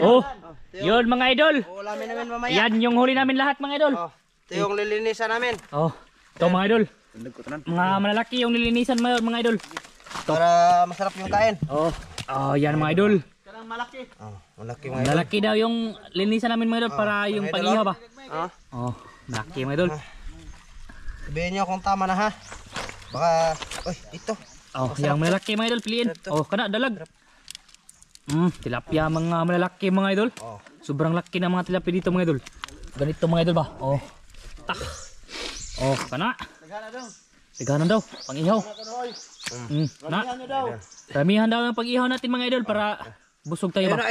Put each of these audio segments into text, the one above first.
Oh, yun mga idol. Ulamin namin mamaya. Yan yung huli namin lahat mga idol. Ito yung lilinisan namin. Oh, ito mga idol. Mga malalaki yung nilinisan mga idol. Para masarap yung kain. Oh, yan mga idol. Malaki mga idol. Malalaki daw yung linisan namin mga idol para yung pag-ihaw ba. Oh, malaki mga idol. Sabihin nyo kung tama na ha. Baka, ito. Oh, yung malalaki mga idol, piliin. Oh, kana dalag. Tilapia mga malalaki mga idol. Sobrang laki ng mga tilapia dito mga idol. Ganito mga idol ba? Oh. Tak. Oh, kana. Tiganan daw, pang-ihaw. Ramihan daw ang pag-ihaw natin mga idol para busog tayo ba?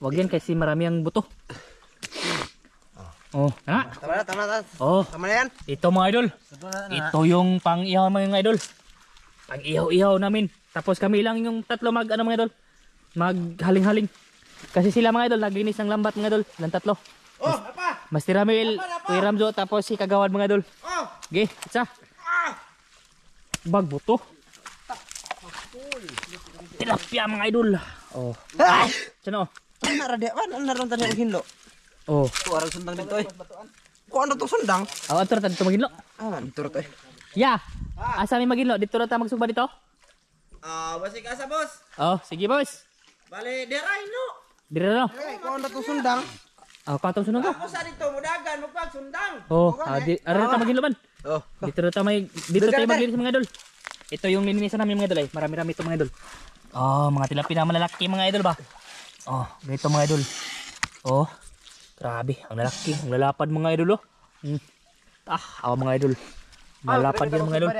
Wag yan kasi marami ang buto. Oh, kana. Tama na. Oh, Tama na yan. ito mga idol. Ito yung pang-ihaw mga idol. Pang-ihaw-ihaw namin. Tapos kami lang yung tatlo mga idol. Maghaling-haling. Kasi sila mga idol naglinis ng lambat mga idol. Lang tatlo. Mas Tiramil, Kuya Ramzo, tapos si Kagawad mga idol. Okay, isa. Bagbuto. Tilapia mga idol. Oh. Sino? Ano naroon tayo yung hinlo? Oh. Tuwarang sundang dito eh. Kung ano itong sundang? Ato na dito maginlo. Dito rin to eh. Ya. Asa may maginlo? Dito na tayo magsugba dito? Basi ka sa boss. Oh, sige boss. Bale, deray no. Dito na. Kung ano itong sundang? Katong sunod ka. Ako sa dito, mudagan, magpag sundang. Oh, ano na tayo maginlo man? Dito tayo maglinis mga idol. Ito yung lininisan namin mga idol eh. Marami-rami ito mga idol. Oh, mga tilapia na malalaki mga idol ba? Oh, ganito mga idol. Oh, grabe. Ang lalaki. Ang lalapad mga idol oh. Mga idol. Malapad yan mga idol.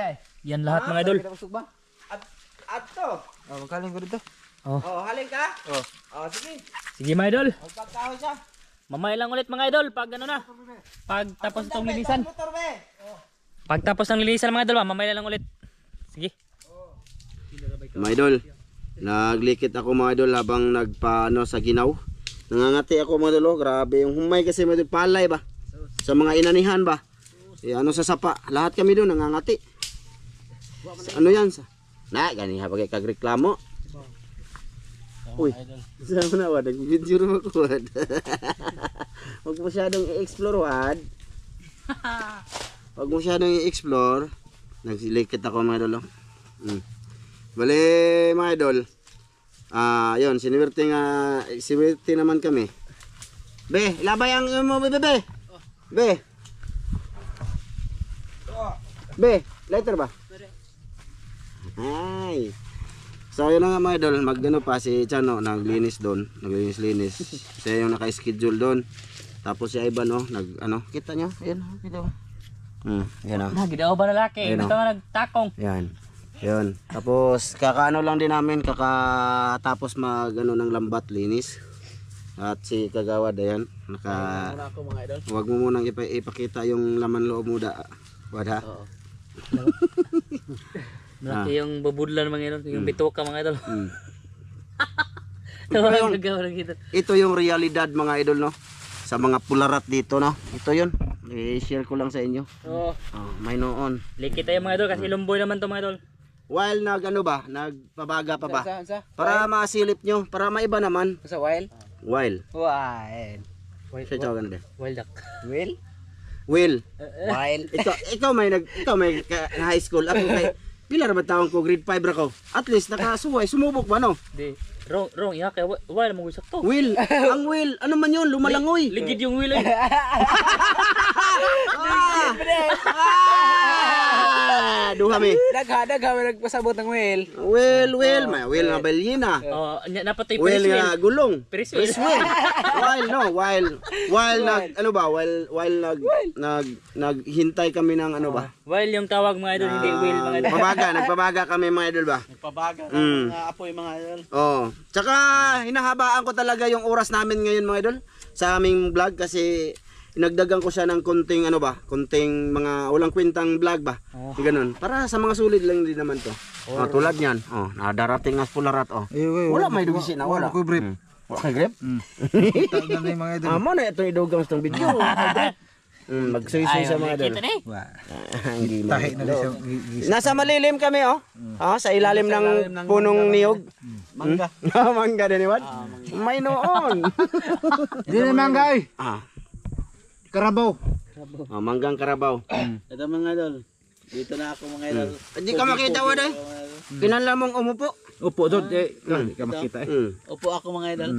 Yan lahat mga idol. At to. Magkaling ko dito. Haling ka? Sige. Sige mga idol. Magpagkahoy siya. Mamaya lang ulit mga idol. Pag ano na. Pag tapos itong linisan. Pag tapos ng linisan mga idol, mamaya lang ulit. Sige. Mga idol, naglikit ako mga idol habang nagpaano sa ginaw. Nangangati ako mga idol, grabe yung humay kasi mga idol, palay ba? Sa mga inanihan ba? Ano sa sapa, lahat kami doon nangangati. Ano yan? Ganiha pag kagreklamo. Uy, saan mo na wad? Nag-video rin ako wad. Huwag masyadong i-explore wad. Huwag masyadong i-explore. Nagsilikit ako mga idol. Bale mga idol. Yun, siniwerte naman kami. Be, ilabay ang mo be. Be, lighter ba? Ay. So yun na nga mga idol, magano pa si Chano, naglinis doon, naglinis. Siya yung naka-schedule doon. Tapos si Ivan kita nyo? Ayan, kita ba? Yan o. Gidaw ba lalaki? Ito nga nagtakong. Yan. Yun. Tapos kakaano lang din namin, kakatapos ng lambat linis. At si Kagawad ayan, Huwag mo munang ipakita yung laman loob mo wad ha. Malaki yung babudlan mga idol, yung bituka mga idol. Ito yung realidad mga idol no. Sa mga pularat dito no. Ito yun. I-share ko lang sa inyo. May noon. Likit tayo mga idol kasi lumboy naman to mga idol. While nagpabaga pa ba? Para masilip nyo, para maiba naman. Sa wild? While. Siya tawag na Wild duck. Will. Wild. Ikaw may high school. Ako kay pila ra ba taon ko grade 5 ra ko. At least nakasuway, sumubok ba no? Di. Wrong ya kay wild mo sakto. Will, ang will, ano man yun, lumalangoy. Ligid yung will eh. Duha mi. Dagha nagpasabot ng whale. Will, may will nga balyena. Napatay Will nga gulong. Peris Will. While naghintay kami ng ano ba? Wild yung tawag mga idol, hindi will mga idol. Nagpabaga kami mga idol ba? Nagpabaga mga apoy mga idol. Tsaka hinahabaan ko talaga yung oras namin ngayon mga idol sa aming vlog kasi inagdagan ko siya ng konting konting mga walang kwentang vlog ba. Ganun. Para sa mga sulit lang din naman to. Tulad niyan. Nadarating na pularat wala may dugisi na wala. Ko brief. Wala grip? Kita na mga idol. Amo na ito idugang sa video. Magsuy-suy sa mga idol. Kita ni. Ang gila. Tahi na siya. Nasa malilim kami oh. Sa ilalim ng punong niyog. Mangga. Mangga din iwan. May noon. Hindi na mangga eh. Karabaw. Manggang karabaw. Ito mga idol. Dito na ako mga idol. Hindi ka makita wa day. Kinala mong umupo. Upo doon hindi ka makita Upo ako mga idol.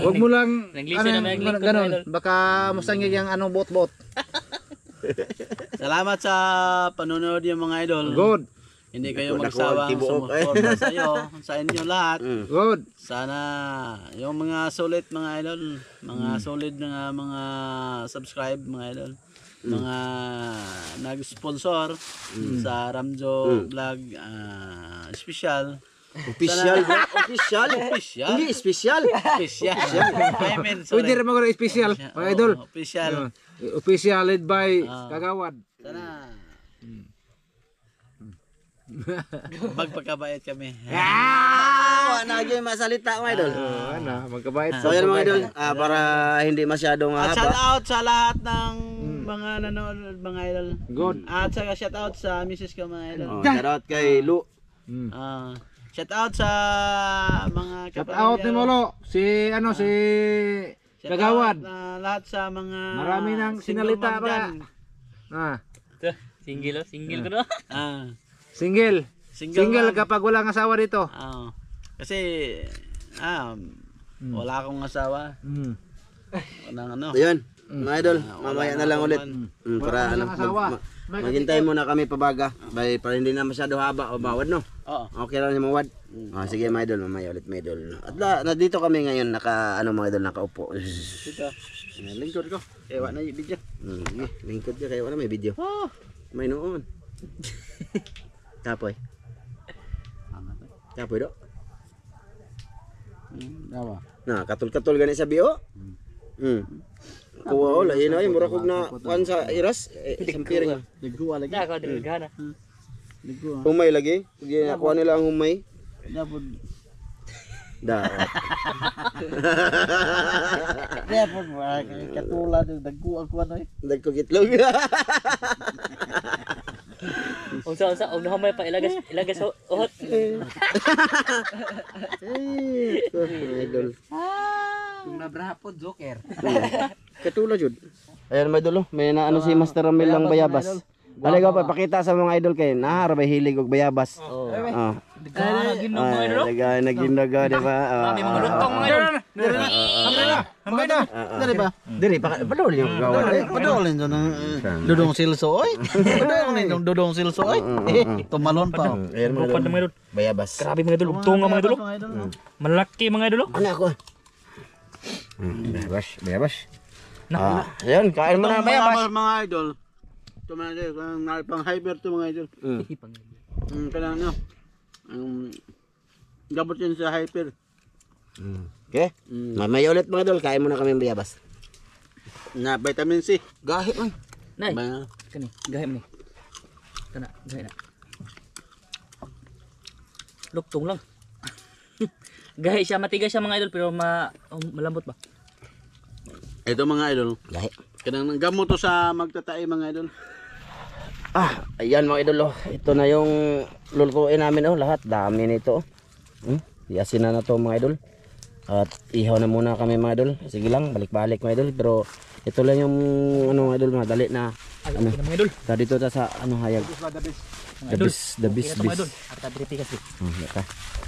Huwag mo lang Naglisa na may lingkod, ganun. idol. Baka masangig yung bot-bot. Salamat sa panonood yung mga idol. Good. Hindi kayo Ako, magsawang tibuok, sumuporta sa inyo lahat. Good. Sana yung mga solid mga idol, mga solid na mga subscribe mga idol, mga nag-sponsor sa Ramjo Vlog special. Official ba? Official? Official. Hindi, special. Special. I mean, Pwede sorry. rin magkaroon special. Mga idol. Official. Official led by Kagawad. Sana. Magpakabait kami. Wala na yung masalita mga idol. Magkabait. So yan mga idol, para hindi masyadong At shout haba. out sa lahat ng mga nanonood mga idol. Good. At saka shout out sa misis ko mga idol. Shout out kay Lu. Shout out sa mga Shout out ni Molo. Si Shout Kagawad. out, lahat sa mga Marami nang single sinalita mom ba? dyan. Single ko na. Single. Single mom. kapag walang asawa dito. Kasi wala akong asawa. Walang ano. Ayun, mga idol, mamaya na lang ulit. Para walang asawa. maghintay muna kami pabaga. Para hindi na masyado haba o bawad no. Oo. Okay lang yung mawad. Sige mga idol, mamaya ulit mga idol. At dito kami ngayon mga idol nakaupo. Dito. Lingkod ko. Ewa na yung video. Lingkod ko kaya wala may video. May noon. Kapoy. Kapoy do. Dawa. Na katul-katul gani sa bio. Kuha wala yun ay mura kog na kuan sa iras sampiring. Nagkuha lagi. Ako din gana. Nagkuha. Humay lagi. Kugi nakuha nila ang humay. Dapat Da. dapat katulad yung nagkuha ko ano eh. Dagko gitlog. Unsa hamay pa ilagas sa uhot. Idol. Kung nabrahapon, Joker. Katulad jud. Ayan mga idol, may naano si Master Ramil lang bayabas. Halika pa pakita sa mga idol kay naharabay hilig og bayabas. Gana ginog mga idol. Naginaga di ba? Kami mga luntong mga idol. Dari ba? Diri pa padol yung gawan. Padolin doon ng Dudong Silso oy. Padolin yung Dudong Silso oy. Tumalon pa. Ayan mga Rupad idol. mga idol. Bayabas. Grabe mga idol, ugtong nga mga idol. Malaki mga idol. Ano ako? Bayabas. Ayun, kain mo na bayabas. Mga idol. Ito mga idol, pang hyper to mga idol. Kailangan nyo. Gabot yan sa hyper. Okay? Mamaya ulit mga idol, kain mo na kami ng bayabas. Na vitamin C. Gahi man. Nay, Ba- kani, gahim ni. Kana, gahi na. Luktong lang. Gahi siya, matigas siya mga idol pero malambot ba? Ito mga idol. Gahi. Kanang gamot to sa magtatae mga idol. Ayan mga idol, ito na yung lulutuin namin lahat, dami nito. Iasin na to mga idol. At ihaw na muna kami mga idol. Sige lang, balik-balik mga idol. Pero ito lang yung mga idol, madali na Mga idol. dito ta sa hayag. The bis. Mga idol, ata diri tigas di.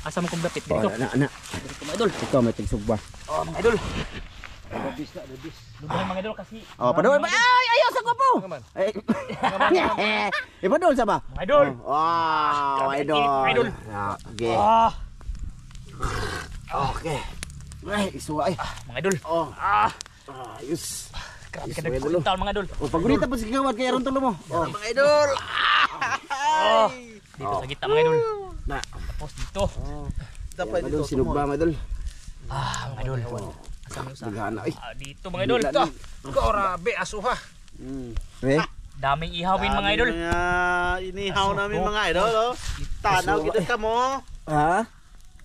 Asa mo kong dapit dito? Ana. Dito mga idol. Ito may tigsugba. Mga idol. Lumayan mga idol kasi. Padol ba? Ay, ayaw sa kopo. Ay. Ipadol sa ba? Mga idol. Wow, idol. Okay. Okay. Ay, isuwa ay. Mga idol. Ayos. Grabe ka nagpuntal mga idol. Pagurita pa si Kawad kay aron tulo mo. Mga idol. Dito sa gitna mga idol. Na. Tapos dito. Dapat Idol sinugba mga idol. Mga idol. Asa mo sa? Dagana ay. Dito mga idol. Grabe, asuha. Eh, Daming ihawin mga idol. Inihaw namin mga idol. Tanaw kita ka mo. ha?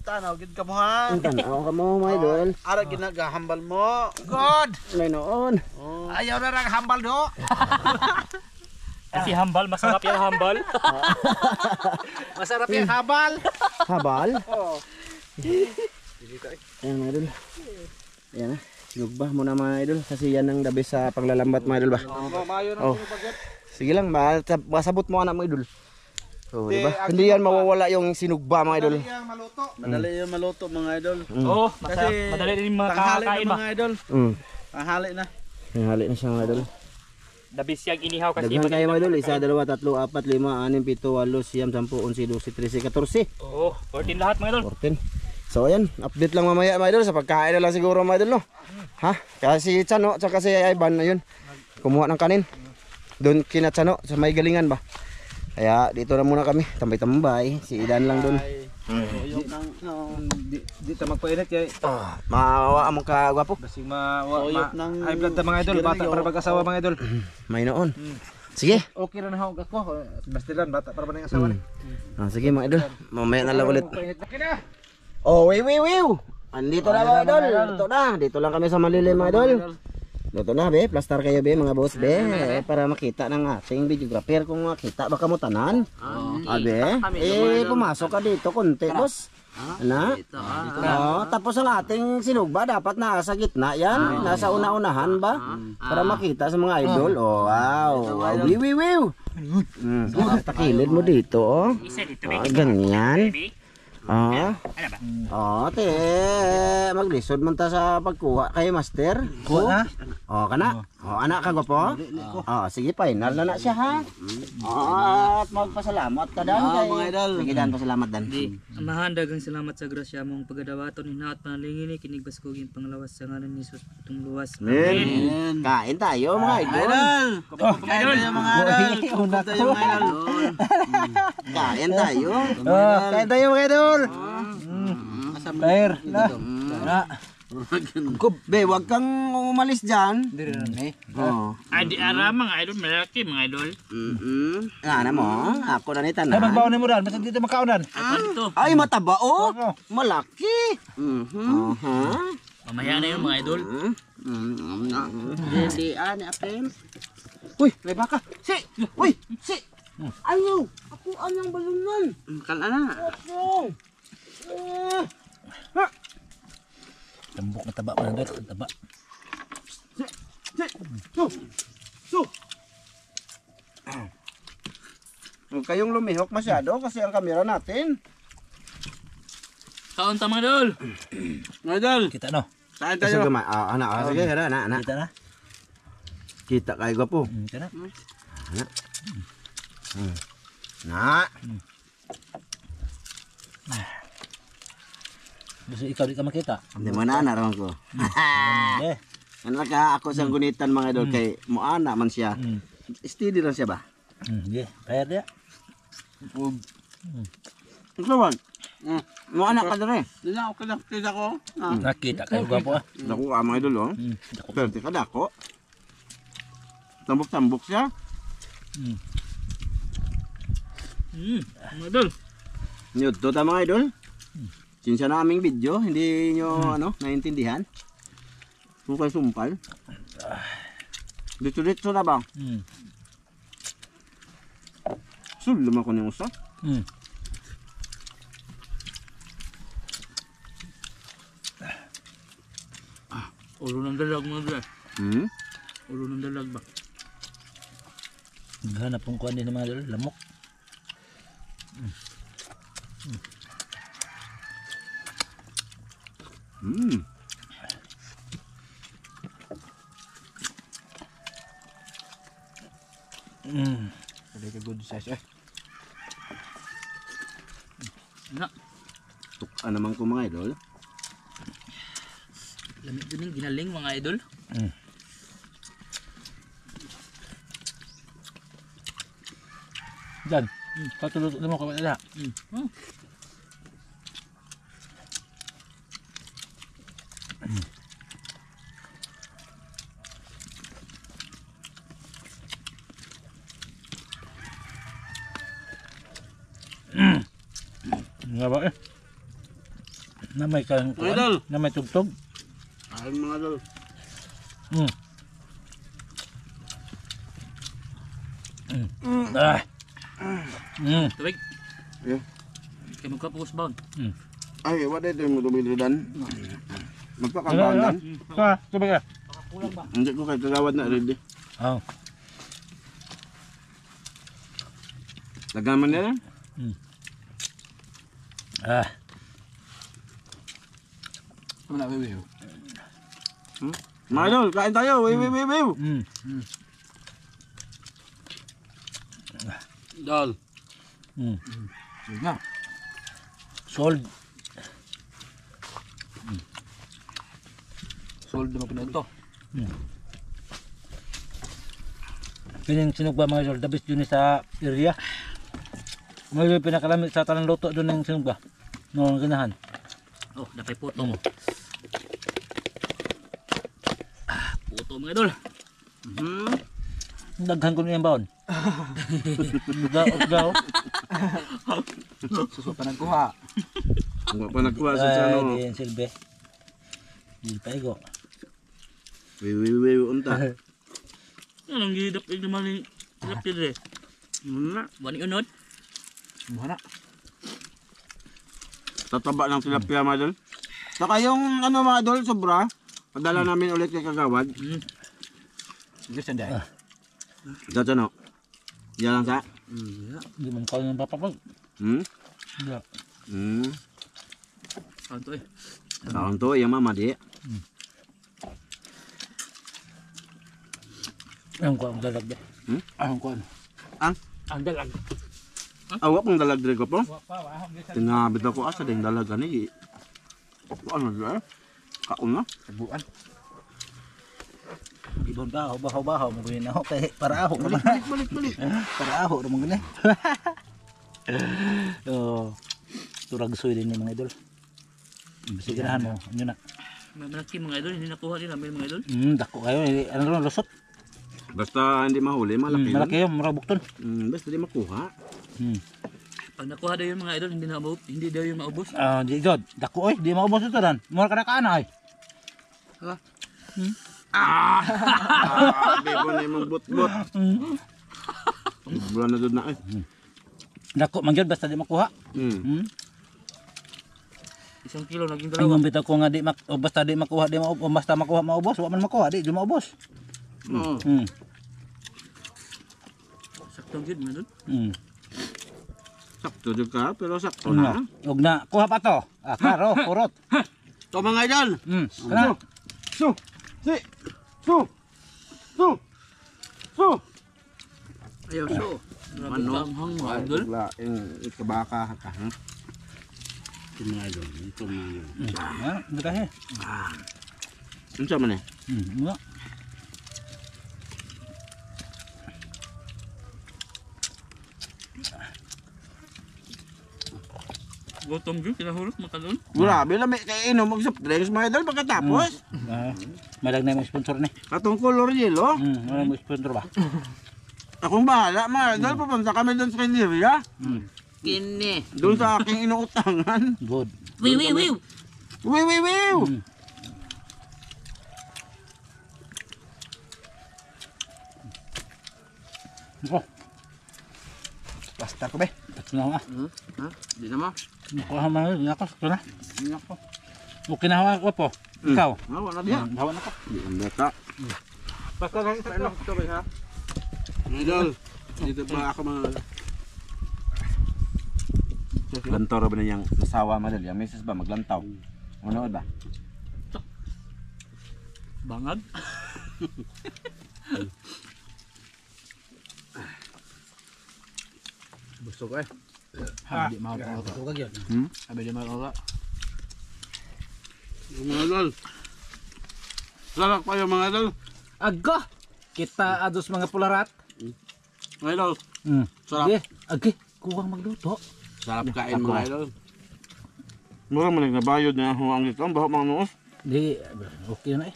Tanaw gid ka mo ha. Ang tanaw ka mo mga idol. Ara ginagahambal mo. God. May noon. Ayaw na rang hambal do. Kasi hambal, masarap yung hambal. Masarap yung habal. Habal. Oo. Ayan mga idol. Ayan na. Sinugba muna mga idol. Kasi yan ang gabi sa paglalambat mga idol ba. Mayo na Oh. sinubagat. Sige lang, masabot mo anak mga idol. So, diba? Hindi yan mawawala yung sinugba mga idol. Madali yung maluto. Madali yung maluto mga idol. Oo, masarap. Madali din mga tanghali kakain na ba. mga idol. Tanghali na. Hali na siya mga idol. Dabis yung inihaw kasi. Daghan kayo mga idol. 1, 2, 3, 4, 5, 6, 7, 8, 9, 10, 11, 12, 13, 14. Oo, 14 lahat mga idol. 14. So ayan, update lang mamaya mga idol. Sa pagkain na lang siguro mga idol no. Ha? Kasi si Chano, tsaka si Ivan na yun. Kumuha ng kanin. Doon kina Chano, sa may galingan ba. Kaya dito na muna kami, tambay-tambay, si Idan lang doon. Uyok nang di ta magpainit kay Maawa mo ka gwapo. basing uyok nang high blood ta mga idol, bata para mag-asawa mga idol. May noon. Sige. Okay ra na hawag ako. Bastilan bata para ba ning asawa ni. Sige mga idol, mamaya na lang ulit. Painit na kina. Oh, wiw. Andito na mga idol. Dito na. Dito lang kami sa malilim mga idol. Dito na be, plaster kayo be mga boss be, para makita ng ating videographer kung makita baka mo tanan. Abe, pumasok ka dito konti boss. Ano? Tapos ang ating sinugba dapat nasa gitna yan, nasa una-unahan ba? Para makita sa mga idol. Oh, wow. Wiw. Takilid mo dito oh. Isa dito, Ganyan. baby. Ah. Ano ba? Te, maglisod man ta sa pagkuha kay master. Kuha na. Kana. Anak ka gwapo? Sige, final na siya ha. At magpasalamat ka dan kay mga idol. Sige dan, pasalamat dan. Amahan dagang salamat sa grasya mong pagadawaton hinaot panalingin kinigbas koging panglawas sa ngalan ni Jesus itong luwas. Amen. Kain tayo mga idol. Kain tayo mga idol. Kain tayo mga idol. Kain tayo. Kain tayo mga idol. Player. Be, wag kang umalis dyan. Diri na ni. Ay, di ara mga idol, malaki mga idol. Ano mo? Ako na ni Ay tanan. magbaon ni mo dan, basta dito makaunan. Ano? Ay, mataba oh. Malaki. Mamaya na yun mga idol. Hindi, ani apel. Uy, may baka. Uy, ayaw. Ako anyang balunan. Kalana. Ako. Tambok na taba man dito, taba. Huwag kayong lumihok masyado kasi ang kamera natin. Kaon ta mga idol. Mga idol. Kita no. Kain tayo. Anak, sige, anak. Kita na. Kita kayo gwapo. Kita na. Na. Gusto ikaw di ka makita. Hindi mo na naroon ko. Eh. Ano ka ako sa gunitan mga idol kay muana man siya. Steady lang siya ba? Sige, kaya dia. Ito man. Muana ka dere. Di na ako nakita ko. Nakita kayo gwapo ah. Dako ka mga idol oh. Pero di ka dako. Tambok-tambok siya. Mga idol. Nyudto ta mga idol. Sinsya na aming video, hindi nyo naiintindihan. Sumpal. Dito na ba? Sulam ako ng usa. Ulo ng dalag mga idol. Ulo ng dalag ba? Hanap pong kuan din ng mga idol, lamok. Pwede ka good size eh. Tuka naman ko mga idol. Lamig din yung ginaling mga idol. Diyan. Patulog mo ka ba na? Nga ba eh? Na may kang Mga idol. na may tugtog. Ayun mga idol. Ah. Tubig. Yeah. Kaya magkapos baon. Ay, wala ito yung dumilidan. Magpakabandan. Ka, tubig ka. Hindi ko kayo tagawad na ready. Oh. Lagaman nila. Ah. Wala, baby. Mga idol, kain tayo. Wiw. Dol. Sige na. Sold. Sold naman pinento. Pining sinugba mga idol, the best yun sa area. May pinakalamit sa tanang luto doon ng sinugba. Noong ganahan. Oh, dapat puto mo. Puto mga idol. Daghan ko na yung baon. Gaw. Suso pa nagkuha. Ang pa nagkuha sa ano. Ay, silbe. Hindi pa igo. Wiw, unta. Anong gidap yung naman yung lapid eh. Wani unod. Muna. Tataba ng tilapia mga idol. Saka yung ano mga idol, sobra. Padala namin ulit kay Kagawad. Sige, sandi. Dito no. Yan lang sa. Hindi man ko yung papapag. Hmm? Hindi. Kanto eh. Kaon to, yung mama di. Ayun ko ang dalag de. Ahong ko ano. Ang dalag. Awak pang dalag diri ko po. Tinabit ako asa ding dalag ani. Ano ba? Kaon na. Tabuan. Ibon bahaw mo gani na ako kay para ako naman. Balik. Para ako ra mo gani. Oh. Turag soy din yung mga idol. Sige ganahan mo, yun na. May malaki mga idol, hindi nakuha din namin mga idol. Dako kayo, ano ron lusot. Basta hindi mahuli, malaki. Malaki yun, mura bukton. Basta di makuha. Pag nakuha daw yung mga idol, hindi daw yung maubos. Di god, dako oy, di maubos ito dan. Mura ka na kaana ay. Bebo na yung bot-bot. Bulan na doon na eh. Dako man gyud basta di makuha. 1 kilo naging dalawa. Ingon bitaw ko nga di basta di makuha, di maubos, basta makuha maubos, wa man makuha, di maubos. Saktong yun mga idol. Sakto jud ka, pero sakto na. Ug na kuha pa to. Karo, kurot. To mga idol. Kana. Su. Ayaw so. Grabe ka ang hang mga idol. Laing ikabaka ka. Ito mga idol. Dagahe. Unsa man eh? Nga. Gutom yun, kinahulog matalon. Grabe lang may kainom mag soft drinks mga idol pagkatapos. Madag na yung sponsor ni. Katong color yellow. Wala mo sponsor ba? Akong bahala mga idol, pupunta kami doon sa Kiniria. Kini. Doon sa aking inuutangan. Good. Wiw. Wiw! Ako, Basta ko be. tatlo na nga. Di na mo. Nakuha man yun. Ako, sakto na. Okay na hawa ko po. Ikaw. Hawa na diya. Hawa na ko. Di ang bata. Basta lang sa ano. Ito be ha. Idol, dito pa ako mga... Lantaw ra ba na niyang nasawa madal? Yung misis ba maglantaw? Ano ba? Bangag. Gusto ko eh. Habi di makakawa. Tugag yun. Habi di makakawa. Mga idol. Sarap kayo mga idol. Aga! Kita ados mga pularat. Mga idol. Sarap. Agi. Kuwang magluto. Sarap kain mga idol. Mura man nagnabayod na ako ang ito. Bahok mga noos. Di, okay na eh.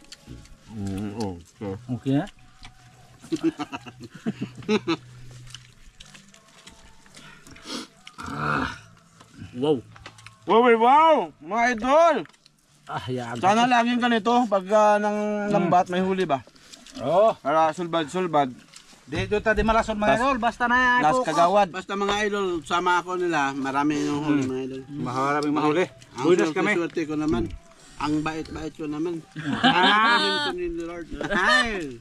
Okay. Okay na. Wow. Wow! Mga idol! Ah, yan. Sana laging ganito pag ng lambat may huli ba? Oh, Para sulbad-sulbad. dito ta di malason mga idol, basta na Las ako. kagawad. Basta mga idol, sama ako nila, marami yung huli mga idol. Maraming mahuli. Ang Buenas kami. swerte ko naman. Ang bait-bait ko naman. Ang ni Lord. Ay!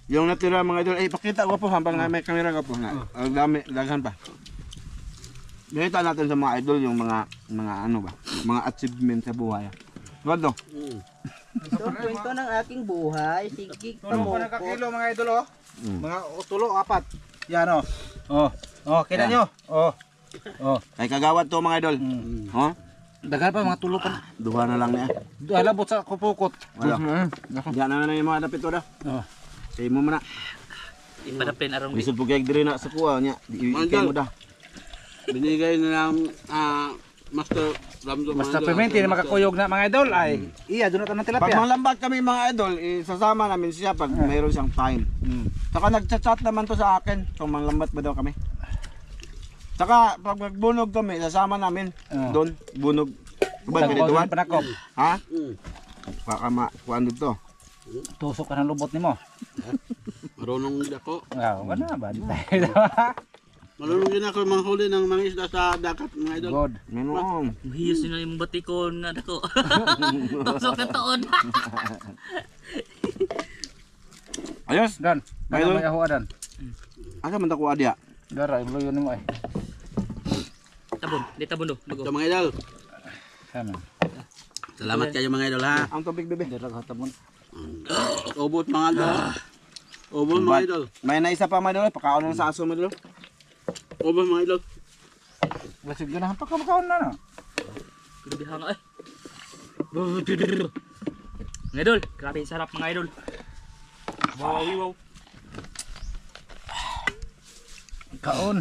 Yung natira mga idol, pakita ko po habang may camera ko po. Ang dami, daghan pa. Ganito natin sa mga idol yung mga ano ba, mga achievement sa buhay. Wado. So, kwento ng aking buhay. Sige, Tulo pa nakakilo mga idol oh. Mga tulo, apat. Yan oh. Oh, kita nyo. Oh. Ay kagawad to mga idol. Oh? Dagal pa mga tulo pa. Duha na lang niya. Halabot sa kupukot. Wala. Diyan na yung mga dapit to da. Oh. Say mo man na. Ipadaplin arong Bisod po kaya diri na sa kuha niya. Ikay mo da. Binigay na lang Master Ramzo Basta pimenti na makakuyog na mga idol ay iya doon na Pag tilapia. manglambak kami mga idol, isasama namin siya pag mayroon siyang time. Saka nagchat-chat naman to sa akin kung manglambat ba daw kami. Saka pag magbunog kami, sasama namin doon, bunog. Kubad ka dito, Panakop. ha? Baka makuhaan dito. Tusok ka ng lubot nimo. Marunong din ako. Ah, wala ba? Marunong din ako manghuli ng mga isda sa dagat mga idol. God. Meron. Hiyos na yung batikon nga dako. Tusok na taon. Ayos. Dan. Idol. May aho adan. Asa man ta kuha diya? Dara iblo nimo ay. Tabon, di tabon do. Bago. Ito mga idol. Kana. Salamat kayo mga idol ha. Ang tubig bebe. Dara hatabon. Ubot mga idol. Ubot mga idol. May naisa pa mga idol, pakaon na sa aso mga idol. Ubot mga idol. Basig ganahan pa ka makaon na. Grabe hanga eh. Mga idol, grabe sarap mga idol. Wow, wow. Kaon.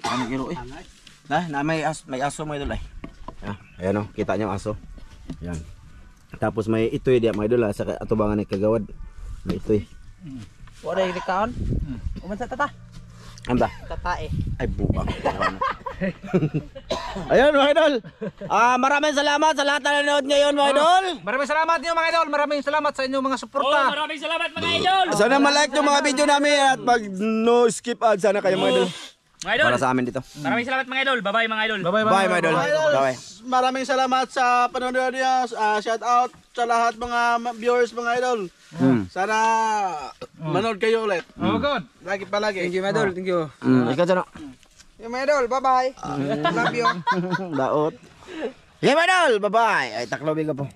Ano kiro eh? Na may aso mga idol ay. Ayan o, kita niyo ang aso. Yan. Tapos may itoy diya mga idol sa atubangan ni kagawad. May itoy. Wala yung kaon. Uman sa tata. Anda. Tatae. Ay buka. Ayun mga idol. Maraming salamat sa lahat na nanonood ngayon mga idol. Maraming salamat niyo mga idol. Maraming salamat sa inyong mga Oh, suporta. maraming salamat mga idol. Sana ma-like yung mga video namin at pag no skip ad sana kayo mga idol. Mga idol, Para sa amin dito. maraming salamat mga idol. Bye-bye mga idol. Bye Bye mga idol. Bye. Maraming salamat sa panonood niyo. Shout out sa lahat mga viewers mga idol. Sana manood kayo ulit. Oh God. Lagi palagi. Thank you, mga idol. Thank you. Ikaw dyan o. Yung mga idol, bye-bye. Love you. Daot. Okay mga idol. Bye bye. Ay taklo biga po.